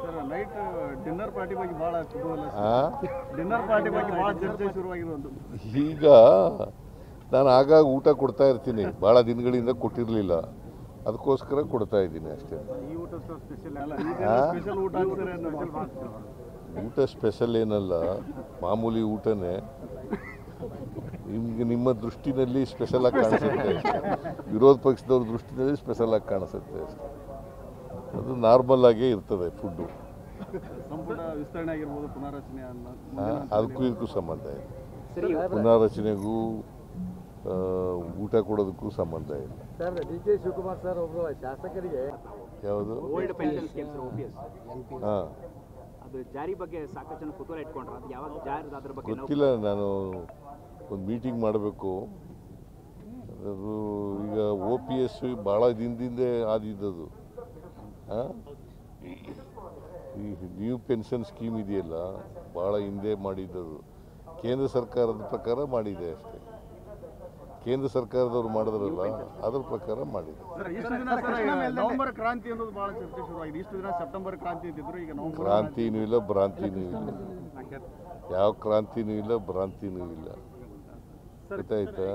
Sir night dinner party ಬಗ್ಗೆ ಭಾಳ dinner party ಬಗ್ಗೆ ಭಾಳ ಚರ್ಚೆ ಶುರುವಾಗಿರೋದು. ಈಗ ನಾನು ಆಗಾಗ ಊಟ ಕೊಡ್ತಾ ಇರ್ತೀನಿ, ಭಾಳ ದಿನಗಳಿಂದ ಕೊಟ್ಟಿರಲಿಲ್ಲ, ಅದಕ್ಕೋಸ್ಕರ ಕೊಡ್ತಾ ಇದ್ದೀನಿ ಅಷ್ಟೇ. ಈ ಊಟ ಸ್ಪೆಷಲ್ ಅಲ್ಲ, ಸ್ಪೆಷಲ್ ಊಟ ಊಟ ಸ್ಪೆಷಲ್ ಏನಲ್ಲ, ಮಾಮೂಲಿ ಊಟನೇ. ನಿಮಗೆ ನಿಮ್ಮ ದೃಷ್ಟಿನಲ್ಲಿ ಸ್ಪೆಷಲ್ ಆಗಿ ಕಾಣಿಸುತ್ತೆ ಅಷ್ಟೇ, ವಿರೋಧ ಪಕ್ಷದವ್ರ ದೃಷ್ಟಿನಲ್ಲಿ ಸ್ಪೆಷಲ್ ಆಗಿ ಕಾಣಿಸುತ್ತೆ ಅಷ್ಟೇ. ಅದು ನಾರ್ಮಲ್ ಆಗೇ ಇರ್ತದೆ ಫುಡ್ಡು. ಸಂಪುಟ ವಿಸ್ತರಣೆ ಆಗಿರ್ಬೋದು, ಪುನಾರಚನೆ ಅದಕ್ಕೂ ಇದಕ್ಕೂ ಸಂಬಂಧ ಇದೆ. ಪುನಾರಚನೆಗೂ ಊಟ ಕೊಡೋದಕ್ಕೂ ಸಂಬಂಧ ಇಲ್ಲ. ಸರ್ ಡಿ.ಕೆ. ಶಿವಕುಮಾರ್ ಸರ್ ಒಬ್ಬರು ಶಾಸಕರಿಗೆ ಯಾವುದು ಓಲ್ಡ್ ಪೆನ್ಷನ್ ಸ್ಕೀಮ್ಸ್ OPS ಹಾಂ ಅದು ಜಾರಿ ಬಗ್ಗೆ ಸಾಕಷ್ಟು ಜನ ಕುತೂಹಲ ಇಟ್ಕೊಂಡ್ರು. ಅದು ಯಾವಾಗ ಜಾರಿ ಅದ್ರ ಬಗ್ಗೆ ಗೊತ್ತಿಲ್ಲ. ನಾನು ಒಂದು ಮೀಟಿಂಗ್ ಮಾಡಬೇಕು. ಅದು ಈಗ OPS ಭಾಳ ದಿನದಿಂದೇ ಆದಿದ್ದದು. ಈ ನ್ಯೂ ಪೆನ್ಷನ್ ಸ್ಕೀಮ್ ಇದೆಯಲ್ಲ, ಭಾಳ ಹಿಂದೆ ಮಾಡಿದ್ದದು. ಕೇಂದ್ರ ಸರ್ಕಾರದ ಪ್ರಕಾರ ಮಾಡಿದೆ ಅಷ್ಟೇ. ಕೇಂದ್ರ ಸರ್ಕಾರದವ್ರು ಮಾಡಿದ್ರಲ್ಲ, ಅದ್ರ ಪ್ರಕಾರ ಮಾಡಿದೆ. ನವೆಂಬರ್ ಕ್ರಾಂತಿ ಅನ್ನೋದು ಭಾಳ ಚರ್ಚೆ ಶುರುವಾಗಿದೆ. ಇಷ್ಟು ದಿನ ಸೆಪ್ಟೆಂಬರ್ ಕ್ರಾಂತಿ ಅಂತಿದ್ರು, ಈಗ ಕ್ರಾಂತಿನೂ ಇಲ್ಲ, ಭ್ರಾಂತಿನೂ ಇಲ್ಲ. ಯಾವ ಕ್ರಾಂತಿನೂ ಇಲ್ಲ, ಭ್ರಾಂತಿನೂ ಇಲ್ಲ. ಗೊತ್ತಾಯ್ತಾ?